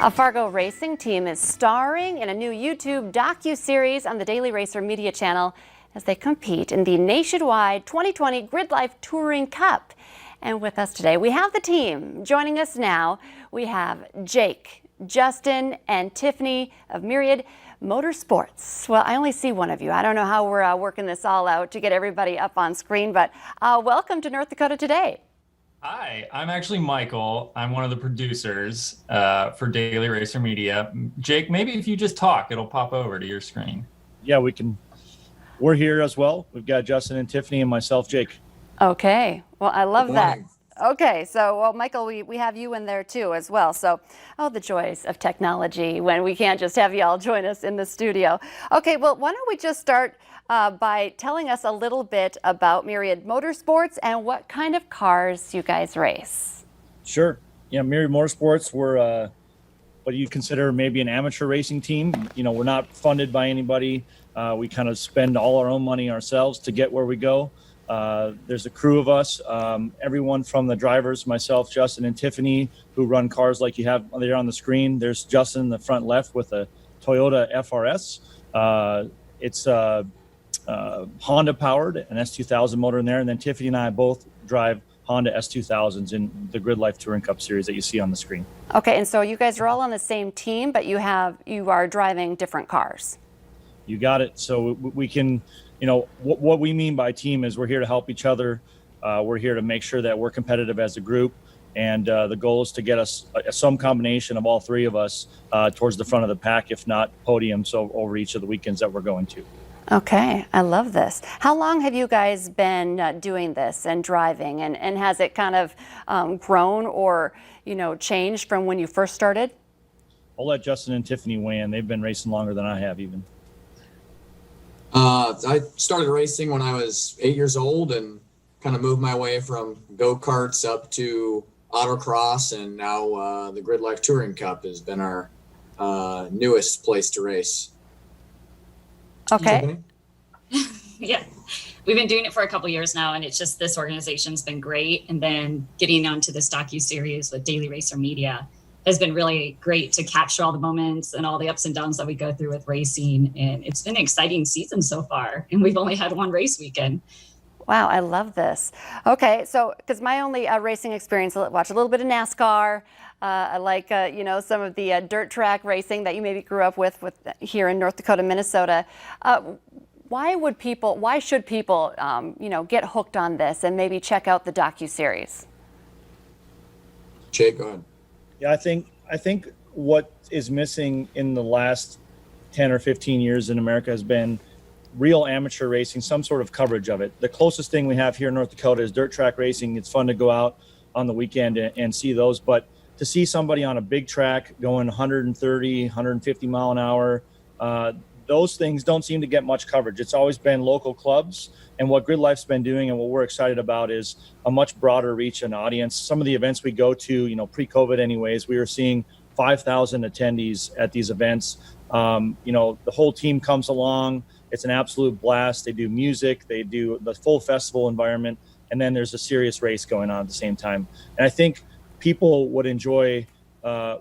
A Fargo racing team is starring in a new YouTube docu series on the Daily Racer media channel as they compete in the nationwide 2020 Grid Life Touring Cup. And with us today, we have the team. Joining us now, we have Jake, Justin, and Tiffany of Myriad Motorsports. Well, I only see one of you. I don't know how we're working this all out to get everybody up on screen, but welcome to North Dakota Today. Hi, I'm actually Michael. I'm one of the producers for Daily Racer Media. Jake, maybe if you just talk, it'll pop over to your screen. Yeah, we can. We're here as well. We've got Justin and Tiffany and myself, Jake. Okay, well, I love that. Okay, so, well, Michael, we have you in there too as well. So, oh, the joys of technology when we can't just have you all join us in the studio. Okay, well, why don't we just start by telling us a little bit about Myriad Motorsports and what kind of cars you guys race. Sure. Yeah, Myriad Motorsports, we're what you consider maybe an amateur racing team. You know, we're not funded by anybody. We kind of spend all our own money ourselves to get where we go. There's a crew of us, everyone from the drivers, myself, Justin, and Tiffany, who run cars like you have there on the screen. There's Justin in the front left with a Toyota FRS. It's Honda powered, an S2000 motor in there. And then Tiffany and I both drive Honda S2000s in the Grid Life Touring Cup series that you see on the screen. Okay, and so you guys are all on the same team, but you are driving different cars. You got it. So we can, you know, what we mean by team is we're here to help each other. We're here to make sure that we're competitive as a group. And the goal is to get us some combination of all three of us towards the front of the pack, if not podium, so over each of the weekends that we're going to. Okay, I love this. How long have you guys been doing this and driving? And has it kind of grown or, you know, changed from when you first started? I'll let Justin and Tiffany weigh in. They've been racing longer than I have even. I started racing when I was 8 years old and kind of moved my way from go-karts up to autocross, and now the Grid Life Touring Cup has been our newest place to race. Okay. Yeah, we've been doing it for a couple years now, and it's just this organization's been great. And then getting onto this docu-series with Daily Racer Media has been really great to capture all the moments and all the ups and downs that we go through with racing. And it's been an exciting season so far, and we've only had one race weekend. Wow, I love this. Okay, so because my only racing experience, I watch a little bit of NASCAR. I like, you know, some of the dirt track racing that you maybe grew up with here in North Dakota, Minnesota. Why should people, you know, get hooked on this and maybe check out the docu-series? Jake, go ahead. Yeah, I think what is missing in the last 10 or 15 years in America has been real amateur racing, some sort of coverage of it. The closest thing we have here in North Dakota is dirt track racing. It's fun to go out on the weekend and see those, but to see somebody on a big track going 130, 150 mile an hour, those things don't seem to get much coverage. It's always been local clubs, and what Grid Life's been doing and what we're excited about is a much broader reach and audience. Some of the events we go to, you know, pre-COVID anyways, we were seeing 5,000 attendees at these events. You know, the whole team comes along. It's an absolute blast. They do music, they do the full festival environment, and then there's a serious race going on at the same time. And I think people would enjoy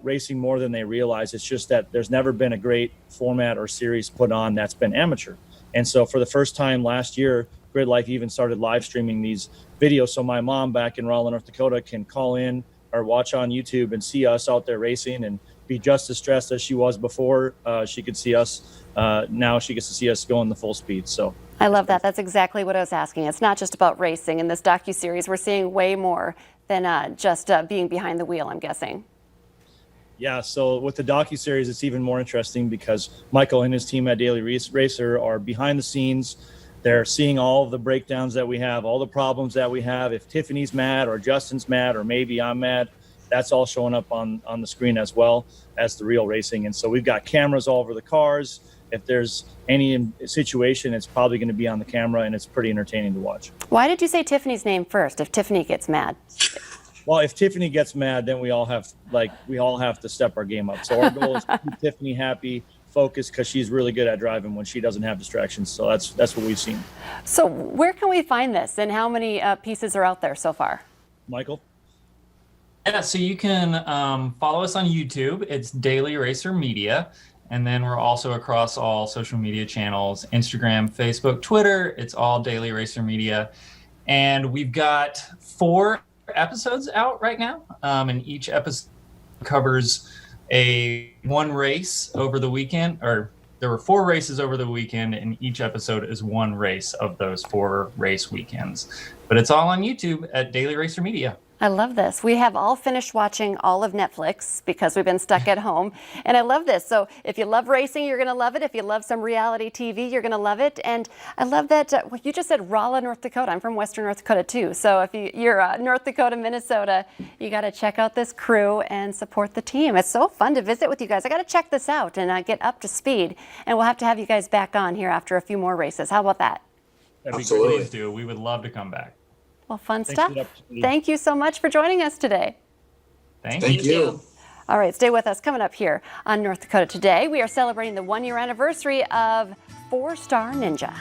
racing more than they realize. It's just that there's never been a great format or series put on that's been amateur. And so for the first time last year, Grid Life even started live streaming these videos. So my mom back in Raleigh, North Dakota can call in or watch on YouTube and see us out there racing and be just as stressed as she was before. She could see us. Now she gets to see us going the full speed. So I love that. That's exactly what I was asking. It's not just about racing. In this docu-series, we're seeing way more than just being behind the wheel, I'm guessing. Yeah, so with the docu-series, it's even more interesting because Michael and his team at Daily Racer are behind the scenes. They're seeing all of the breakdowns that we have, all the problems that we have. If Tiffany's mad or Justin's mad or maybe I'm mad, that's all showing up on the screen as well as the real racing. And so we've got cameras all over the cars. If there's any situation, it's probably going to be on the camera, and it's pretty entertaining to watch. Why did you say Tiffany's name first if Tiffany gets mad? Well, if Tiffany gets mad, then we all have to step our game up. So our goal is to keep Tiffany happy, focused, because she's really good at driving when she doesn't have distractions. So that's what we've seen. So where can we find this, and how many pieces are out there so far? Michael? Yeah, so you can follow us on YouTube. It's Daily Racer Media. And then we're also across all social media channels, Instagram, Facebook, Twitter. It's all Daily Racer Media. And we've got 4 episodes out right now. And each episode covers one race over the weekend, or there were 4 races over the weekend, and each episode is one race of those 4 race weekends. But it's all on YouTube at Daily Racer Media. I love this. We have all finished watching all of Netflix because we've been stuck at home. And I love this. So if you love racing, you're going to love it. If you love some reality TV, you're going to love it. And I love that you just said Rolla, North Dakota. I'm from Western North Dakota too. So if you're North Dakota, Minnesota, you got to check out this crew and support the team. It's so fun to visit with you guys. I got to check this out and get up to speed. And we'll have to have you guys back on here after a few more races. How about that? That'd be Absolutely. Please do. We would love to come back. Well, fun Thanks stuff. for the opportunity. Thank you so much for joining us today. Thank Thank you. you. All right, stay with us. Coming up here on North Dakota Today, we are celebrating the 1-year anniversary of 4-Star Ninja.